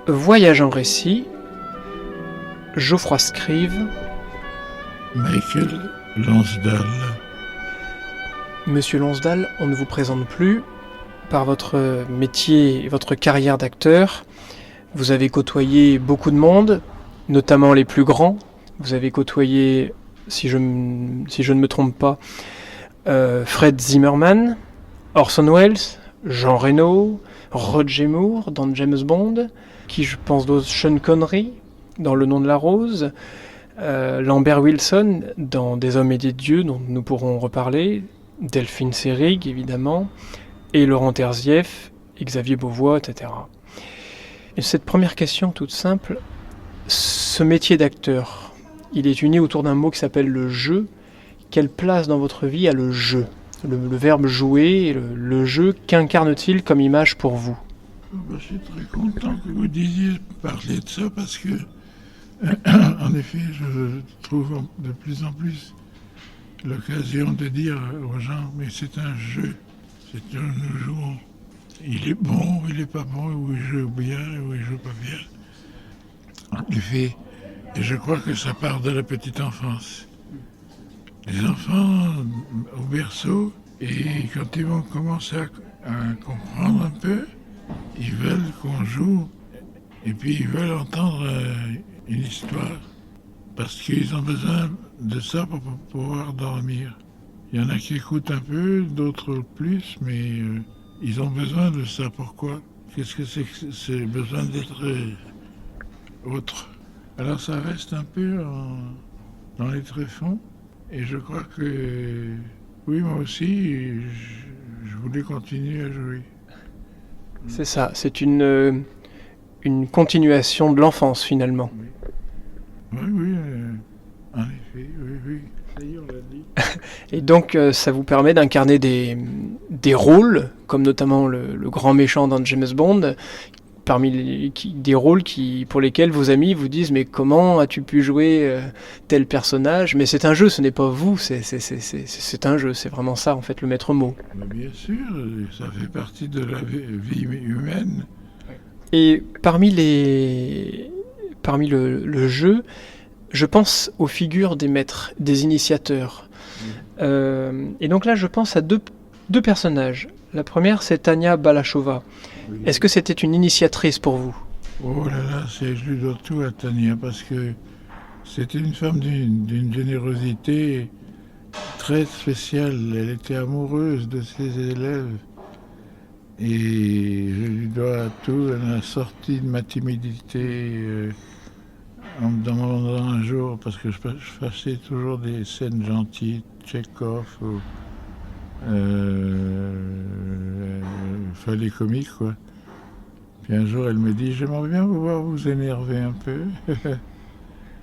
Voyage en récit, Geoffroy Scrive, Michael Lonsdal. Monsieur Lonsdal, on ne vous présente plus. Par votre métier et votre carrière d'acteur, vous avez côtoyé beaucoup de monde, notamment les plus grands. Vous avez côtoyé, si je ne me trompe pas, Fred Zimmerman, Orson Welles, Jean Reno, Roger Moore dans James Bond, qui je pense d'autres, Sean Connery dans Le Nom de la Rose, Lambert Wilson dans Des Hommes et des Dieux dont nous pourrons reparler, Delphine Seyrig évidemment, et Laurent Terzieff, Xavier Beauvois, etc. Et cette première question toute simple, ce métier d'acteur, il est uni autour d'un mot qui s'appelle le jeu. Quelle place dans votre vie a le jeu ? Le verbe jouer, le jeu, qu'incarne-t-il comme image pour vous ? Je suis très content que vous disiez parler de ça parce que, en effet, je trouve de plus en plus l'occasion de dire aux gens, mais c'est un jeu, c'est un nous jouons. Il est bon, il n'est pas bon, ou il joue bien, ou il joue pas bien. En effet, et je crois que ça part de la petite enfance. Les enfants au berceau, et quand ils vont commencer à comprendre un peu, ils veulent qu'on joue, et puis ils veulent entendre une histoire, parce qu'ils ont besoin de ça pour pouvoir dormir. Il y en a qui écoutent un peu, d'autres plus, mais ils ont besoin de ça. Pourquoi ? Qu'est-ce que c'est que c'est besoin d'être autre ? Alors ça reste un peu dans les tréfonds, et je crois que, oui, moi aussi, je voulais continuer à jouer. C'est ça, c'est une continuation de l'enfance finalement. Oui, en effet, oui, ça y est, on l'a dit. Et donc ça vous permet d'incarner des rôles, comme notamment le grand méchant dans James Bond, des rôles pour lesquels vos amis vous disent mais comment as-tu pu jouer tel personnage ? Mais c'est un jeu, ce n'est pas vous, c'est un jeu, c'est vraiment ça en fait le maître mot. Mais bien sûr, ça fait partie de la vie humaine. Et parmi le jeu, je pense aux figures des maîtres, des initiateurs. Et donc là, je pense à deux personnages. La première, c'est Tania Balachova. Oui. Est-ce que c'était une initiatrice pour vous ? Oh là là, je lui dois tout à Tania, parce que c'était une femme d'une générosité très spéciale. Elle était amoureuse de ses élèves. Et je lui dois tout. Elle a sorti de ma timidité en me demandant un jour, parce que je faisais toujours des scènes gentilles, Tchekhov, ou fallait comique, quoi. Puis un jour, elle me dit, j'aimerais bien vous voir vous énerver un peu.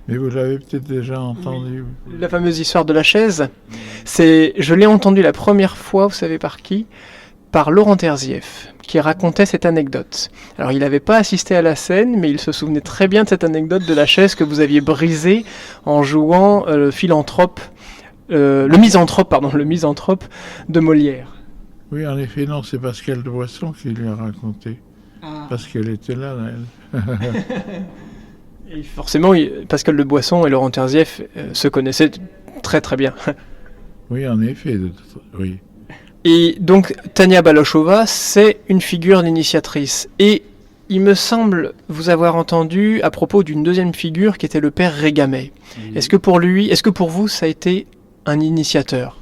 Mais vous l'avez peut-être déjà entendu. Oui. La fameuse histoire de la chaise, je l'ai entendue la première fois, vous savez par qui ? Par Laurent Terzieff, qui racontait cette anecdote. Alors, il n'avait pas assisté à la scène, mais il se souvenait très bien de cette anecdote de la chaise que vous aviez brisée en jouant le misanthrope de Molière. Oui, en effet, non, c'est Pascal de Boisson qui lui a raconté. Parce qu'elle était là, elle. Et forcément, Pascal de Boisson et Laurent Terzieff se connaissaient très très bien. Oui, en effet, oui. Et donc, Tania Balachova, c'est une figure d'initiatrice. Et il me semble vous avoir entendu à propos d'une deuxième figure qui était le père Régamey. Oui. Est-ce que pour vous, ça a été un initiateur ?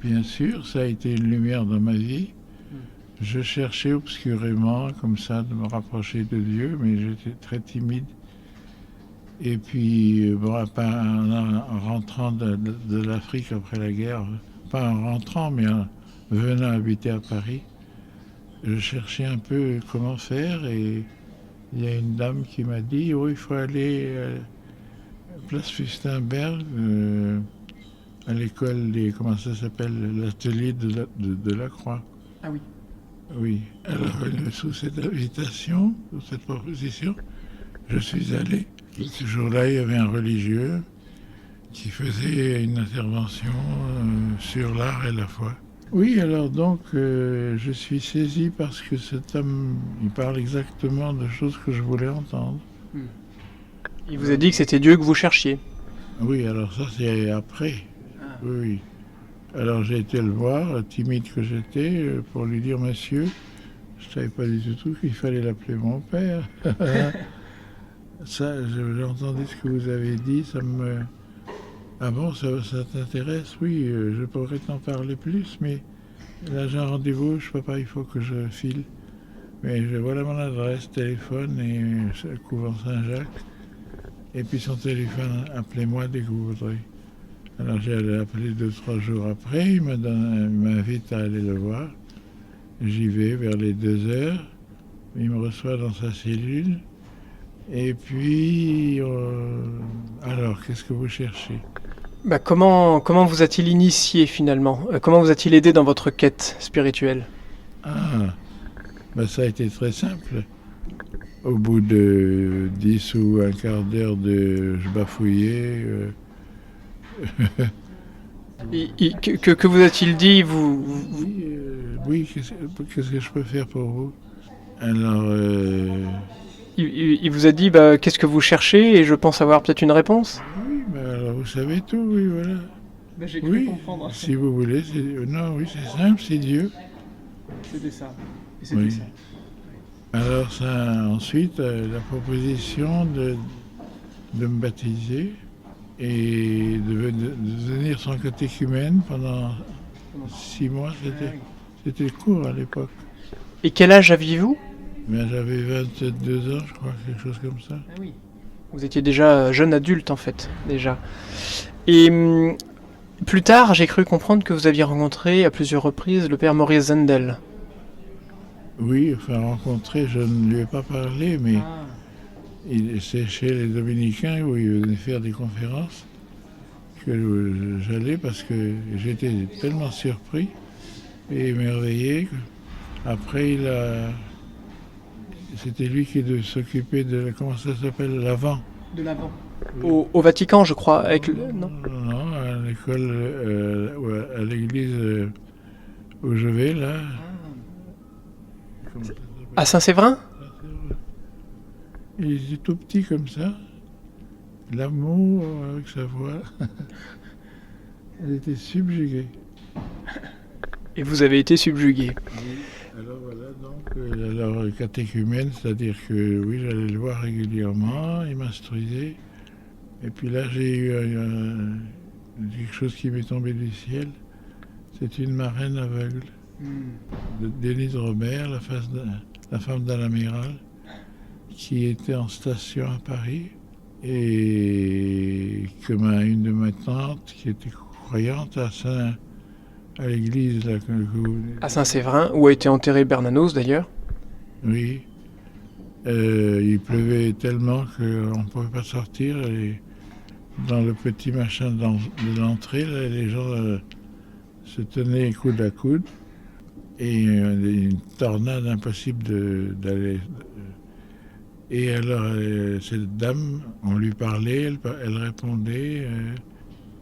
Bien sûr, ça a été une lumière dans ma vie. Je cherchais obscurément, comme ça, de me rapprocher de Dieu, mais j'étais très timide. Et puis, en rentrant de l'Afrique après la guerre, pas en rentrant, mais en venant habiter à Paris, je cherchais un peu comment faire, et il y a une dame qui m'a dit, il faut aller à Place Fustin-Berg, à l'école comment ça s'appelle, l'atelier de la Croix. Ah oui. Oui, alors sous cette invitation, sous cette proposition, je suis allé. Et ce jour-là, il y avait un religieux qui faisait une intervention sur l'art et la foi. Oui, alors donc, je suis saisi parce que cet homme, il parle exactement de choses que je voulais entendre. Il vous a dit que c'était Dieu que vous cherchiez. Oui, alors ça, c'est après. Oui, oui. Alors j'ai été le voir, timide que j'étais, pour lui dire, monsieur, je savais pas du tout qu'il fallait l'appeler mon père. Ça, j'ai entendu ce que vous avez dit, ça me... Ah bon, ça t'intéresse? Oui, je pourrais t'en parler plus, mais là j'ai un rendez-vous, je peux pas, il faut que je file. Mais voilà mon adresse, téléphone et couvent Saint-Jacques. Et puis son téléphone, appelez-moi dès que vous voudrez. Alors j'ai appelé 2, 3 jours après, il m'invite à aller le voir. J'y vais vers les 2 heures. Il me reçoit dans sa cellule. Et puis, alors, qu'est-ce que vous cherchez? Bah, comment vous a-t-il initié finalement? Comment vous a-t-il aidé dans votre quête spirituelle? Ah, ben ça a été très simple. Au bout de 10 ou un quart d'heure de je bafouillais, Que vous a-t-il dit oui, oui, qu'est-ce que je peux faire pour vous? Alors, il vous a dit bah, qu'est-ce que vous cherchez et je pense avoir peut-être une réponse? oui, ben alors vous savez tout, oui, voilà. Bah, j'ai cru Oui, comprendre. si vous voulez, non, oui, c'est simple, c'est Dieu. C'était ça. Et Oui. Alors ça, ensuite, la proposition de me baptiser et de devenir son catéchumène pendant 6 mois, c'était court à l'époque. Et quel âge aviez-vous? Mais j'avais 22 ans, je crois, quelque chose comme ça. Ah oui. Vous étiez déjà jeune adulte en fait, déjà. Et plus tard, j'ai cru comprendre que vous aviez rencontré à plusieurs reprises le père Maurice Zendel. Oui, enfin rencontré, je ne lui ai pas parlé, mais c'est chez les Dominicains où il venait faire des conférences que j'allais parce que j'étais tellement surpris et émerveillé. Après, c'était lui qui devait s'occuper de, comment ça s'appelle, l'avant. De l'avant. Au Vatican, je crois. Avec le... Non. Non, à l'école, à l'église où je vais, là. Comment ça s'appelle? À Saint-Séverin? Il était tout petit comme ça. L'amour avec sa voix. Elle était subjuguée. Et vous avez été subjugué. Oui. Alors voilà, donc, alors catéchumène, c'est-à-dire que oui, j'allais le voir régulièrement, il m'instruisait. Et puis là, j'ai eu quelque chose qui m'est tombé du ciel. C'est une marraine aveugle, Denise Robert, la femme d'un amiral, qui était en station à Paris. Et comme une de mes tantes, qui était croyante à l'église. Là, À Saint-Séverin, où a été enterré Bernanos d'ailleurs. oui. Il pleuvait tellement qu'on ne pouvait pas sortir. Et dans le petit machin de l'entrée, là, les gens se tenaient coude à coude. Et une tornade impossible d'aller. Et alors, cette dame, on lui parlait, elle répondait,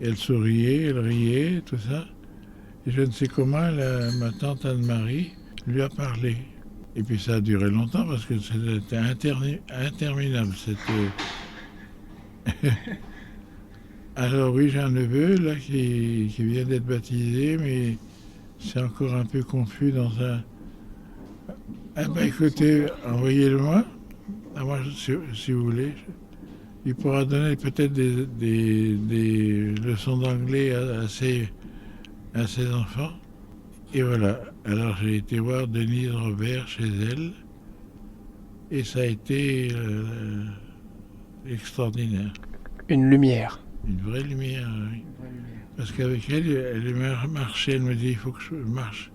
elle souriait, elle riait, tout ça. Et je ne sais comment, ma tante Anne-Marie lui a parlé. Et puis ça a duré longtemps parce que c'était interminable. Alors oui, j'ai un neveu là qui vient d'être baptisé, mais c'est encore un peu confus dans un... Ah ben écoutez, envoyez-le-moi. À moi, si vous voulez. Il pourra donner peut-être des leçons d'anglais à ses enfants. Et voilà. Alors j'ai été voir Denise Robert chez elle. Et ça a été extraordinaire. Une lumière. Une vraie lumière, oui. Parce qu'avec elle est marchée. Elle me dit, il faut que je marche.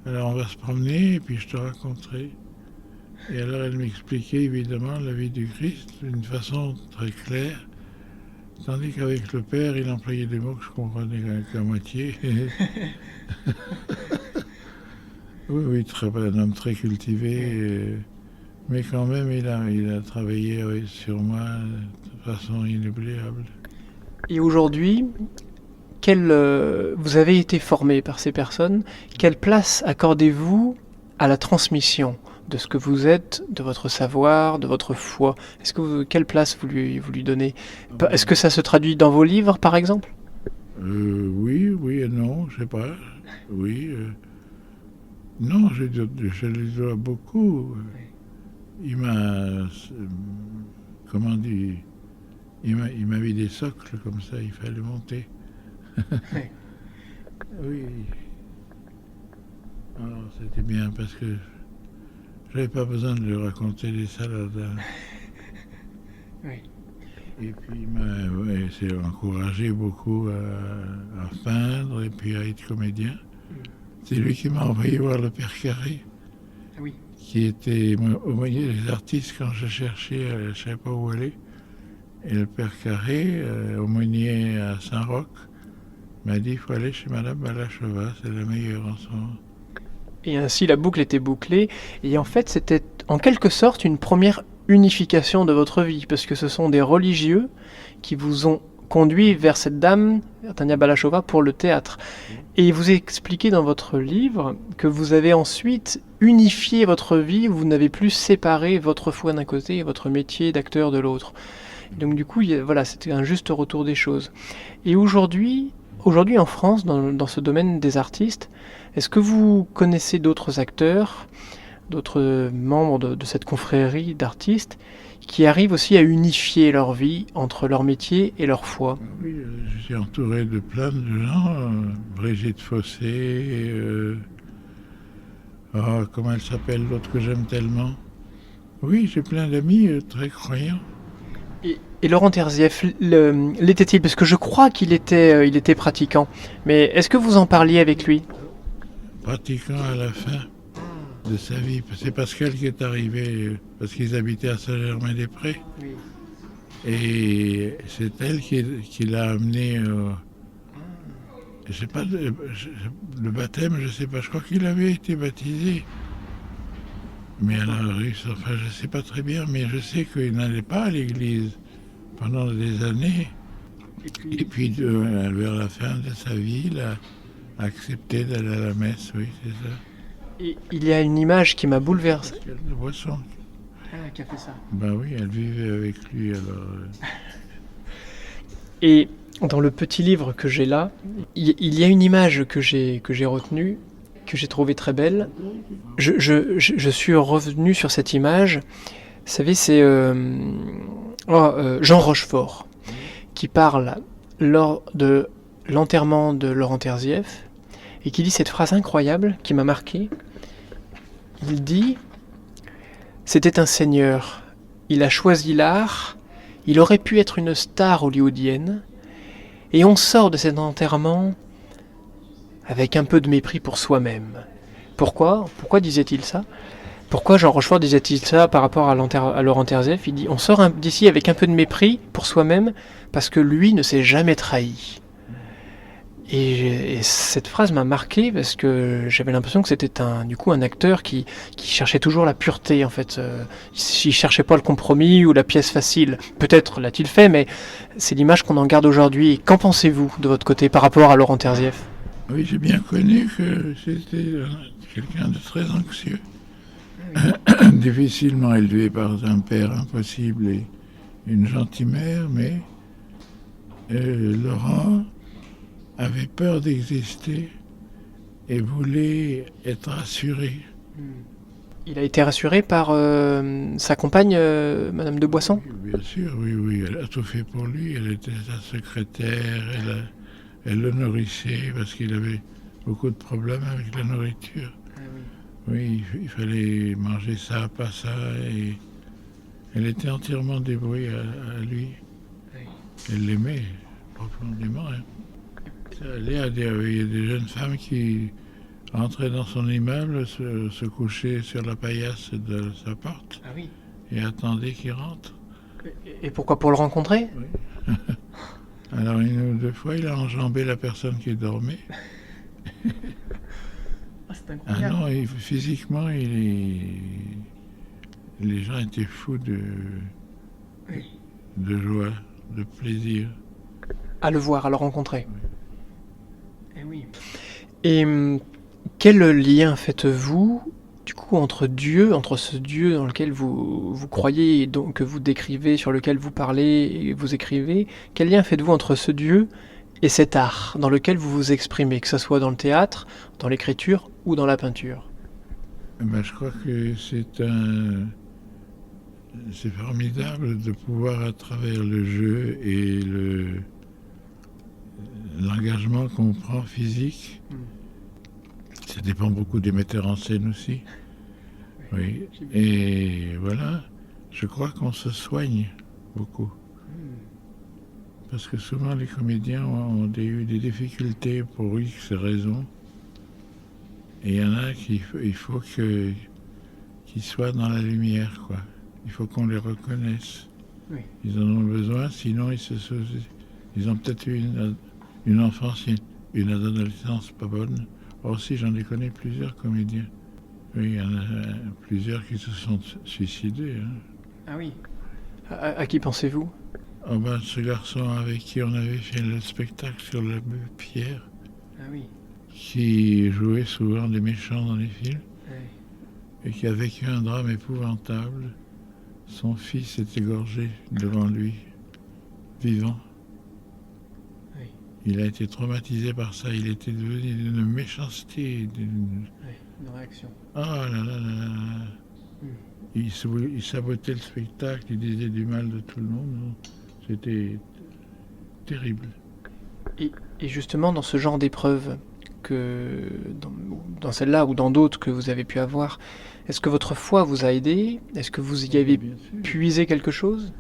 Alors on va se promener et puis je te raconterai. Et alors elle m'expliquait évidemment la vie du Christ d'une façon très claire. Tandis qu'avec le père, il employait des mots que je comprenais qu'à moitié. Oui, un homme très cultivé, mais quand même, il a travaillé sur moi de façon inoubliable. Et aujourd'hui, vous avez été formé par ces personnes. Quelle place accordez-vous à la transmission de ce que vous êtes, de votre savoir, de votre foi? Quelle place vous lui donnez? Est-ce que ça se traduit dans vos livres, par exemple? Oui et non, je sais pas. Oui. Non, je lui dois beaucoup. Il m'a, comment dire, il m'a mis des socles comme ça, il fallait monter. Oui. Alors, c'était bien parce que j'avais pas besoin de lui raconter les salades. Oui. Et puis il s'est encouragé beaucoup à peindre et puis à être comédien. C'est lui qui m'a envoyé voir le Père Carré, Oui. qui était aumônier des artistes quand je cherchais, je ne savais pas où aller. Et le Père Carré, aumônier à Saint-Roch, m'a dit il faut aller chez Madame Balachova, c'est la meilleure en ce moment. Et ainsi la boucle était bouclée. Et en fait, c'était en quelque sorte une première unification de votre vie, parce que ce sont des religieux qui vous ont conduit vers cette dame, Tania Balachova, pour le théâtre. Et vous expliquez dans votre livre que vous avez ensuite unifié votre vie, vous n'avez plus séparé votre foi d'un côté et votre métier d'acteur de l'autre. Donc du coup, voilà, c'était un juste retour des choses. Et aujourd'hui en France, dans ce domaine des artistes, est-ce que vous connaissez d'autres acteurs, d'autres membres de cette confrérie d'artistes qui arrivent aussi à unifier leur vie entre leur métier et leur foi? Oui, je suis entouré de plein de gens. Brigitte Fossé, comment elle s'appelle, l'autre que j'aime tellement. Oui, j'ai plein d'amis très croyants. Et Laurent Terzieff, l'était-il? Parce que je crois qu'il était pratiquant. Mais est-ce que vous en parliez avec lui? Pratiquant à la fin de sa vie. C'est Pascal qui est arrivé, parce qu'ils habitaient à Saint-Germain-des-Prés. Oui. Et c'est elle qui l'a amené. Je sais pas, le baptême, je sais pas, je crois qu'il avait été baptisé. Mais à la Russe, enfin, je sais pas très bien, mais je sais qu'il n'allait pas à l'église pendant des années. Et puis vers la fin de sa vie, il a accepté d'aller à la messe, oui, c'est ça. Et il y a une image qui m'a bouleversé. Pascal de Boisson. Ah, qui a fait ça. Ben oui, elle vivait avec lui, alors. Et dans le petit livre que j'ai là, il y a une image que j'ai retenue, que j'ai trouvée très belle. Je suis revenu sur cette image. Vous savez, c'est Jean Rochefort qui parle lors de l'enterrement de Laurent Terzieff et qui dit cette phrase incroyable qui m'a marqué. Il dit « C'était un seigneur, il a choisi l'art, il aurait pu être une star hollywoodienne, et on sort de cet enterrement avec un peu de mépris pour soi-même. » Pourquoi disait-il ça? Pourquoi Jean Rochefort disait-il ça par rapport à Laurent Terzieff? Il dit « On sort d'ici avec un peu de mépris pour soi-même parce que lui ne s'est jamais trahi. » Et cette phrase m'a marqué parce que j'avais l'impression que c'était un acteur qui cherchait toujours la pureté en fait. Il cherchait pas le compromis ou la pièce facile. Peut-être l'a-t-il fait, mais c'est l'image qu'on en garde aujourd'hui. Qu'en pensez-vous de votre côté par rapport à Laurent Terzieff? Oui, j'ai bien connu que c'était quelqu'un de très anxieux. Difficilement élevé par un père impossible et une gentille mère, mais Laurent avait peur d'exister et voulait être rassuré. Il a été rassuré par sa compagne, Madame de Boisson? Bien sûr, oui, elle a tout fait pour lui. Elle était sa secrétaire, elle le nourrissait parce qu'il avait beaucoup de problèmes avec la nourriture. Oui, il fallait manger ça, pas ça, et elle était entièrement dévouée à lui. Elle l'aimait profondément. Hein. Il y a des jeunes femmes qui entraient dans son immeuble, se couchaient sur la paillasse de sa porte et attendaient qu'il rentre. Et pourquoi? Pour le rencontrer? Oui. Alors une ou deux fois, il a enjambé la personne qui dormait. C'est incroyable. Ah non, physiquement, les gens étaient fous de joie, de plaisir. À le voir, à le rencontrer. Et quel lien faites-vous, du coup, entre Dieu, entre ce Dieu dans lequel vous croyez et donc que vous décrivez, sur lequel vous parlez et vous écrivez, quel lien faites-vous entre ce Dieu et cet art dans lequel vous vous exprimez, que ce soit dans le théâtre, dans l'écriture ou dans la peinture? Je crois que c'est formidable de pouvoir, à travers le jeu et l'engagement qu'on prend physique, ça dépend beaucoup des metteurs en scène aussi. Oui. Et voilà, je crois qu'on se soigne beaucoup. Parce que souvent les comédiens ont eu des difficultés pour X raisons. Et il y en a il faut qu'ils soient dans la lumière, quoi. Il faut qu'on les reconnaisse. Oui. Ils en ont besoin, sinon ils ont peut-être eu une enfance, une adolescence pas bonne. Or aussi, j'en ai connu plusieurs comédiens. Oui, il y en a plusieurs qui se sont suicidés. Hein. Ah oui. À qui pensez-vous? Oh ben, ce garçon avec qui on avait fait le spectacle sur la pierre, Ah oui. qui jouait souvent des méchants dans les films, Oui. et qui a vécu un drame épouvantable. Son fils est égorgé devant lui, vivant. Oui. Il a été traumatisé par ça. Il était devenu d'une méchanceté. Oui, une réaction. Oh là là là là. Il sabotait le spectacle, il disait du mal de tout le monde. C'était terrible. Et justement, dans ce genre d'épreuve, dans celle-là ou dans d'autres que vous avez pu avoir, est-ce que votre foi vous a aidé? Est-ce que vous y avez puisé quelque chose?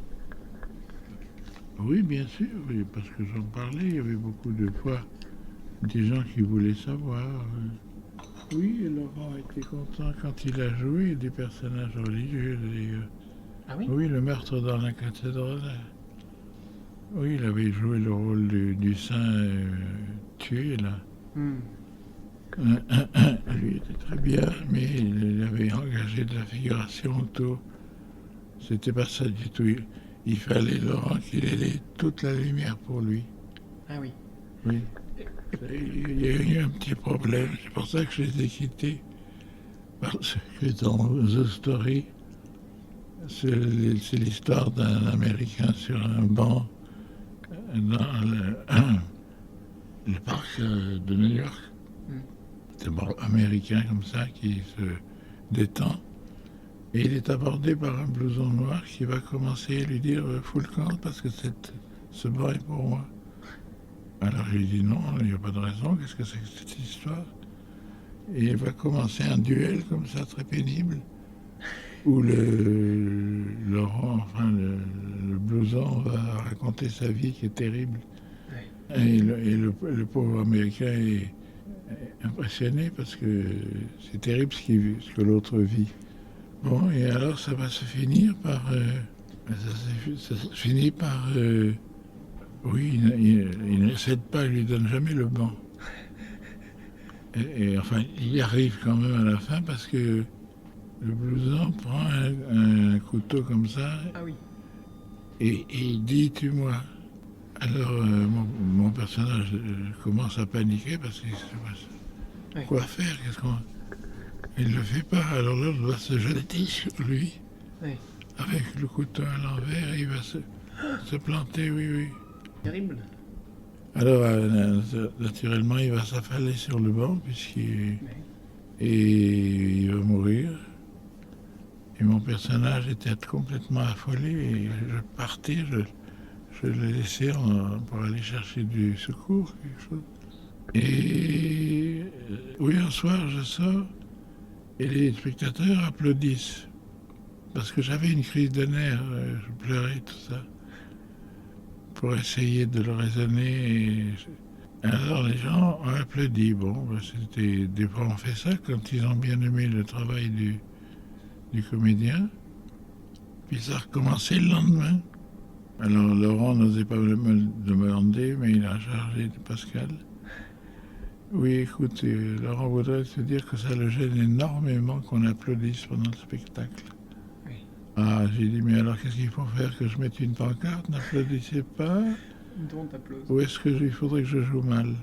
Oui, bien sûr, oui, parce que j'en parlais, il y avait beaucoup de fois des gens qui voulaient savoir. Oui, et Laurent était content quand il a joué des personnages religieux. Ah oui? Oui, le meurtre dans la cathédrale. Oui, il avait joué le rôle du saint tué, là. Lui était très bien, mais il avait engagé de la figuration autour. C'était pas ça du tout. Il fallait, Laurent, qu'il ait toute la lumière pour lui. Ah oui. Oui. Il y a eu un petit problème, c'est pour ça que je les ai quittés. Parce que dans The Story, c'est l'histoire d'un Américain sur un banc dans le parc de New York. C'est un banc américain comme ça qui se détend. Et il est abordé par un blouson noir qui va commencer à lui dire « fous le camp parce que ce banc est pour moi ». Alors je lui dis non, il n'y a pas de raison, qu'est-ce que c'est que cette histoire? Et il va commencer un duel comme ça, très pénible, où Laurent, enfin le blouson va raconter sa vie qui est terrible. Et le pauvre Américain est impressionné parce que c'est terrible ce que l'autre vit. Bon, et alors ça va se finir par... ça se finit par... oui, il ne cède pas, il lui donne jamais le banc. Et enfin, il y arrive quand même à la fin parce que le blouson prend un couteau comme ça. Ah oui. Et il dit tue-moi. Alors mon personnage commence à paniquer parce qu'il se passe. Quoi faire? Il ne le fait pas. Alors l'autre doit se jeter sur lui. Oui. Avec le couteau à l'envers, il va se planter, oui. Terrible. Alors, naturellement, il va s'affaler sur le banc, et il va mourir. Et mon personnage était complètement affolé, et je partais, je le laissais pour aller chercher du secours, quelque chose. Et oui, un soir, je sors, et les spectateurs applaudissent. Parce que j'avais une crise de nerfs, je pleurais, tout ça. Pour essayer de le raisonner. Alors les gens ont applaudi. Bon, c'était des fois on fait ça quand ils ont bien aimé le travail du comédien. Puis ça a recommencé le lendemain. Alors Laurent n'osait pas me demander, mais il a chargé de Pascal. Oui, écoute, Laurent voudrait te dire que ça le gêne énormément qu'on applaudisse pendant le spectacle. Ah, j'ai dit, mais alors qu'est-ce qu'il faut faire? Que je mette une pancarte? N'applaudissez pas? Ou est-ce qu'il faudrait que je joue mal?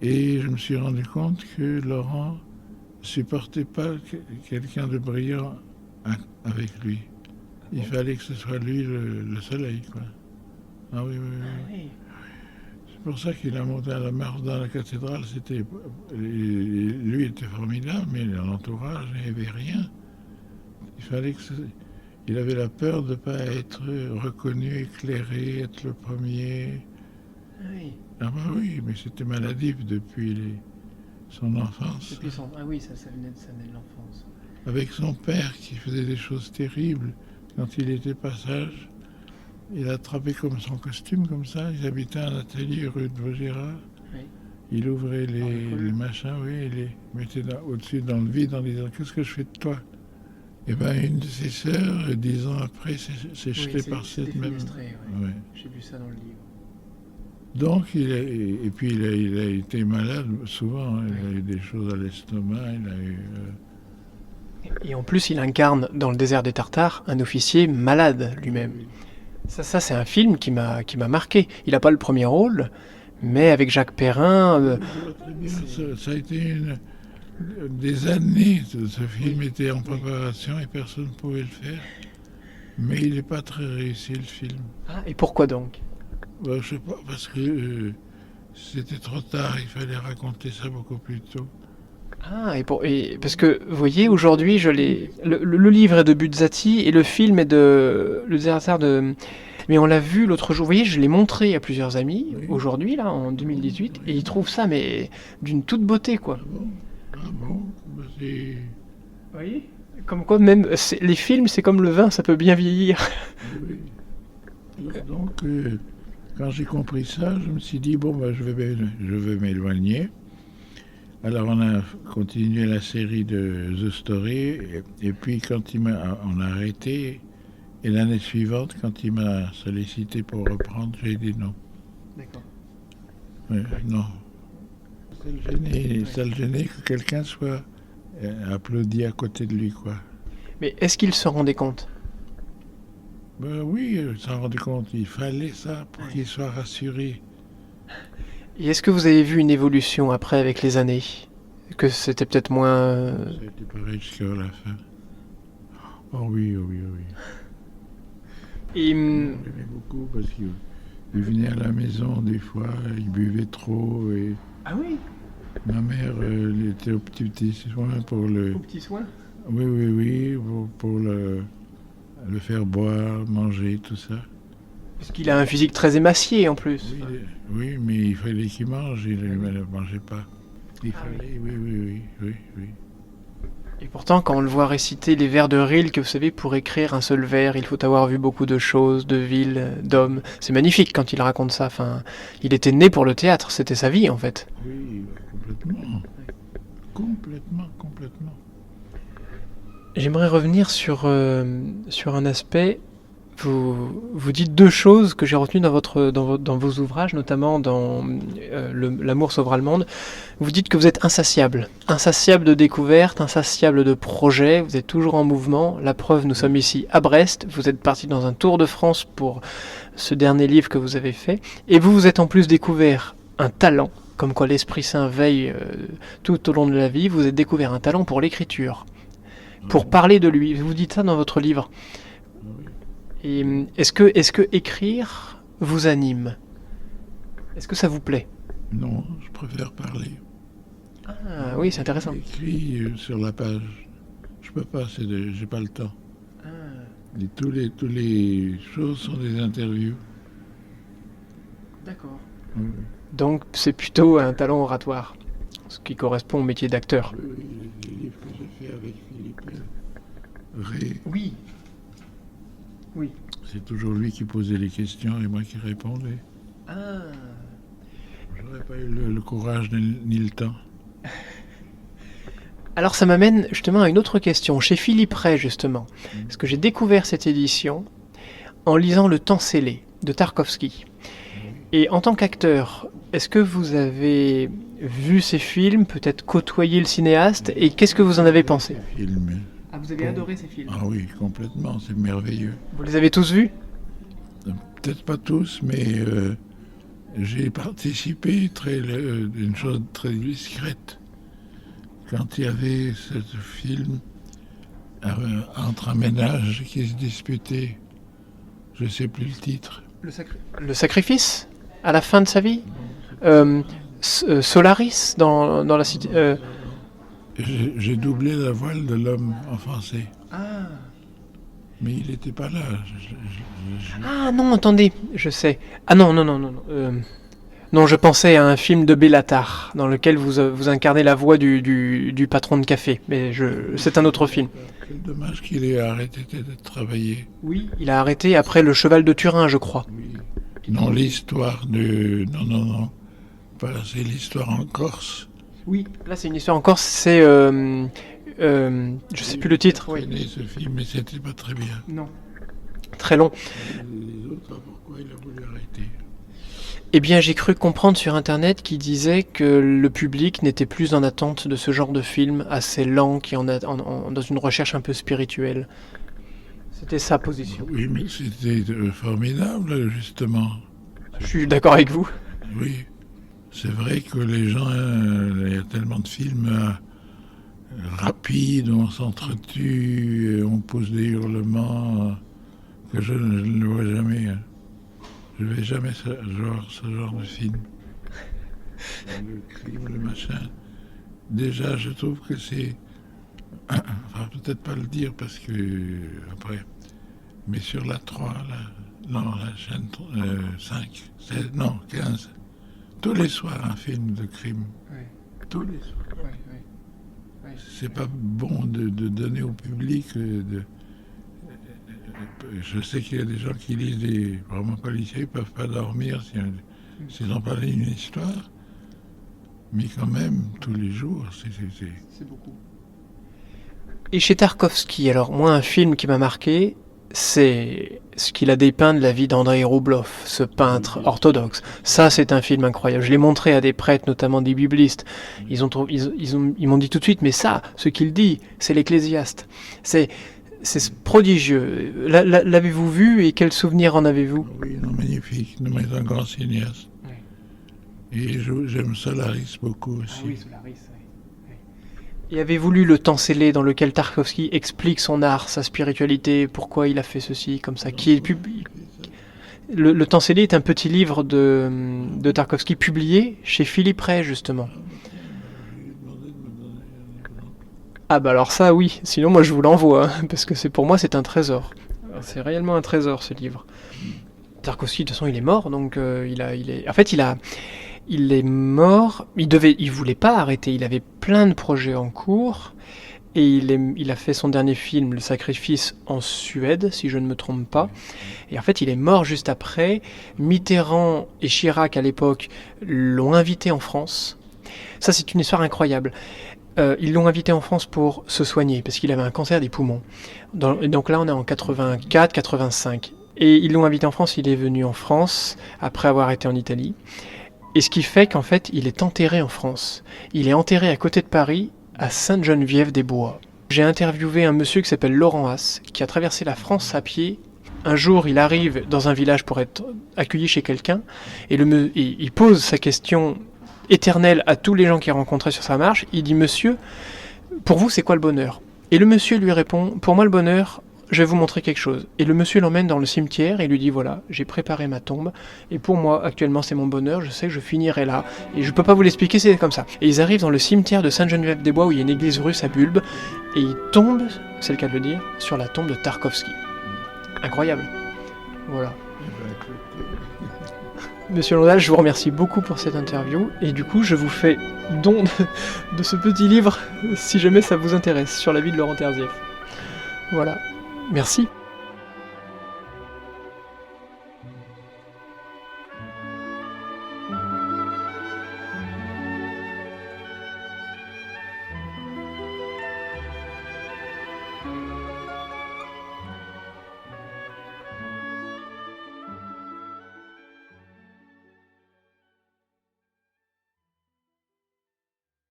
Et je me suis rendu compte que Laurent ne supportait pas quelqu'un de brillant avec lui. Il fallait que ce soit lui le soleil, quoi. Ah oui, oui, oui. Ah oui. C'est pour ça qu'il a monté à la marche dans la cathédrale. Lui était formidable, mais l'entourage, il n'y avait rien. Il fallait que il avait la peur de ne pas être reconnu, éclairé, être le premier. Ah oui. Ah bah oui, mais c'était maladif depuis son enfance. Ah oui, ça venait de l'enfance. Avec son père qui faisait des choses terribles. Quand il était passage, il attrapait comme son costume, comme ça. Ils habitaient un atelier rue de Vaugirard. Oui. Il ouvrait les machins, oui, il les mettait au-dessus dans le vide en disant « Qu'est-ce que je fais de toi ?» Et bien, une de ses sœurs, 10 ans après, s'est jetée par cette même... Ouais. J'ai vu ça dans le livre. Donc, il a été malade souvent. Il a eu des choses à l'estomac, il a eu... Et en plus, il incarne dans Le désert des Tartares un officier malade lui-même. Ça c'est un film qui m'a marqué. Il n'a pas le premier rôle, mais avec Jacques Perrin... Ça a été des années. Ce film était en préparation et personne ne pouvait le faire. Mais il n'est pas très réussi, le film. Ah, et pourquoi donc? Je ne sais pas, parce que c'était trop tard. Il fallait raconter ça beaucoup plus tôt. Ah, parce que, vous voyez, aujourd'hui, le livre est de Buzzati et le film est de Le désert de... Mais on l'a vu l'autre jour, vous voyez, je l'ai montré à plusieurs amis, oui. Aujourd'hui, là, en 2018, oui. Et ils trouvent ça, mais d'une toute beauté, quoi. Ah bon Vous voyez? Comme quoi, même, les films, c'est comme le vin, ça peut bien vieillir. Oui. Donc, quand j'ai compris ça, je me suis dit, bon, je vais m'éloigner. Alors on a continué la série de The Story et puis quand on a arrêté et l'année suivante quand il m'a sollicité pour reprendre, j'ai dit non. D'accord. Non. Ça le gênait que quelqu'un soit applaudi à côté de lui, quoi. Mais est-ce qu'il se rendait compte? Oui, il s'en rendait compte. Il fallait ça pour qu'il soit rassuré. Et est-ce que vous avez vu une évolution après avec les années? Que c'était peut-être moins... Ça a été pareil jusqu'à la fin. Oh oui. Et... J'aimais beaucoup parce qu'il venait à la maison des fois, il buvait trop et... Ah oui? Ma mère elle était au petit soin pour le... Au petit soin? Oui, pour le faire boire, manger, tout ça. Parce qu'il a un physique très émacié en plus. Oui, mais il fallait qu'il mange, il ne mangeait pas. Il fallait, oui. Et pourtant, quand on le voit réciter les vers de Rilke, vous savez, pour écrire un seul vers, il faut avoir vu beaucoup de choses, de villes, d'hommes. C'est magnifique quand il raconte ça. Enfin, il était né pour le théâtre, c'était sa vie en fait. Oui, complètement. J'aimerais revenir sur un aspect. Vous dites deux choses que j'ai retenues dans vos ouvrages, notamment dans L'amour sauvera le monde. Vous dites que vous êtes insatiable de découvertes, insatiable de projets, vous êtes toujours en mouvement. La preuve, nous sommes ici à Brest, vous êtes parti dans un tour de France pour ce dernier livre que vous avez fait, et vous êtes en plus découvert un talent, comme quoi l'Esprit Saint veille tout au long de la vie, vous avez découvert un talent pour l'écriture, pour parler de lui. Vous dites ça dans votre livre. Et est-ce que écrire vous anime? Est-ce que ça vous plaît? Non, je préfère parler. Ah oui, c'est intéressant. J'écris sur la page. Je peux pas, j'ai pas le temps. Ah. Et tous les choses sont des interviews. D'accord. Oui. Donc c'est plutôt un talent oratoire, ce qui correspond au métier d'acteur. Oui, les livres que j'ai fait avec Philippe Ray. Oui. C'est toujours lui qui posait les questions et moi qui répondais. Ah. J'aurais pas eu le courage ni le temps. Alors ça m'amène justement à une autre question. Chez Philippe Ray, justement, parce que j'ai découvert cette édition en lisant Le Temps scellé de Tarkovsky. Et en tant qu'acteur, est-ce que vous avez vu ces films, peut-être côtoyé le cinéaste, et qu'est-ce que vous en avez pensé? Ah, vous avez adoré ces films? Ah oui, complètement, c'est merveilleux. Vous les avez tous vus? Peut-être pas tous, mais J'ai participé d'une chose très discrète. Quand il y avait ce film entre un ménage qui se disputait, je ne sais plus le titre. Le sacrifice à la fin de sa vie. Solaris dans la cité. J'ai doublé la voile de l'homme offensé. Ah. Mais il n'était pas là. Ah non, attendez, je sais. Ah non. Non, je pensais à un film de Bellatar, dans lequel vous incarnez la voix du patron de café. Mais c'est un autre film. Quel dommage qu'il ait arrêté de travailler. Oui, il a arrêté après Le Cheval de Turin, je crois. Oui. Non, l'histoire de... Non. C'est l'histoire en Corse. Oui, là c'est une histoire en Corse, c'est... je sais plus le titre. Je connais ce film, mais c'était pas très bien. Non. Très long. Les autres, pourquoi il a voulu arrêter? Eh bien, j'ai cru comprendre sur Internet qu'il disait que le public n'était plus en attente de ce genre de film assez lent, qui dans une recherche un peu spirituelle. C'était sa position. Oui, mais c'était formidable, justement. Je suis d'accord avec vous. Oui, c'est vrai que les gens, il y a tellement de films rapides, on s'entretue, on pousse des hurlements, que je ne le vois jamais. Je ne vais jamais ce genre de film. Le crime, le machin. Déjà, je trouve que c'est... Enfin, peut-être pas le dire parce que... Après... Mais sur la 3, la chaîne 5, 16, non, 15. Tous les soirs, un film de crime. Oui. Tous les soirs. Oui. C'est pas bon de donner au public... Je sais qu'il y a des gens qui lisent des romans policiers, ils ne peuvent pas dormir s'ils n'ont pas lu une histoire. Mais quand même, tous les jours, c'est beaucoup. Et chez Tarkovsky, alors moi, un film qui m'a marqué, c'est ce qu'il a dépeint de la vie d'Andrei Rublev, ce peintre orthodoxe. Ça, c'est un film incroyable. Je l'ai montré à des prêtres, notamment des biblistes. Ils m'ont dit tout de suite, mais ça, ce qu'il dit, c'est l'Ecclésiaste. C'est prodigieux. L'avez-vous vu et quel souvenir en avez-vous? Oui, non, magnifique. Nous mettons un grand cinéaste. Oui. Et j'aime Solaris beaucoup aussi. Ah oui, Solaris, oui. Et avez-vous lu Le Temps scellé, dans lequel Tarkovsky explique son art, sa spiritualité, pourquoi il a fait ceci, comme ça, qui est publié? Le Temps scellé est un petit livre de Tarkovsky publié chez Philippe Ray, justement. Ah bah alors ça oui, sinon moi je vous l'envoie, parce que pour moi c'est un trésor. C'est réellement un trésor ce livre. Tarkovsky de toute façon il est mort, donc il est mort, il voulait pas arrêter, il avait plein de projets en cours, et il a fait son dernier film, Le Sacrifice, en Suède, si je ne me trompe pas, et en fait il est mort juste après. Mitterrand et Chirac à l'époque l'ont invité en France. Ça c'est une histoire incroyable. Ils l'ont invité en France pour se soigner, parce qu'il avait un cancer des poumons. Et donc là, on est en 84, 85. Et ils l'ont invité en France, il est venu en France, après avoir été en Italie. Et ce qui fait qu'en fait, il est enterré en France. Il est enterré à côté de Paris, à Sainte-Geneviève-des-Bois. J'ai interviewé un monsieur qui s'appelle Laurent Haas, qui a traversé la France à pied. Un jour, il arrive dans un village pour être accueilli chez quelqu'un, et il pose sa question éternel à tous les gens qu'il rencontrait sur sa marche. Il dit: monsieur, pour vous c'est quoi le bonheur? Et le monsieur lui répond: pour moi le bonheur, je vais vous montrer quelque chose. Et le monsieur l'emmène dans le cimetière et lui dit: voilà, j'ai préparé ma tombe, et pour moi actuellement c'est mon bonheur, je sais que je finirai là, et je peux pas vous l'expliquer, c'est comme ça. Et ils arrivent dans le cimetière de Sainte-Geneviève-des-Bois, où il y a une église russe à bulbe, et ils tombent, c'est le cas de le dire, sur la tombe de Tarkovsky. Incroyable. Voilà. Monsieur Landal, je vous remercie beaucoup pour cette interview, et du coup je vous fais don de ce petit livre si jamais ça vous intéresse, sur la vie de Laurent Terzieff. Voilà, merci.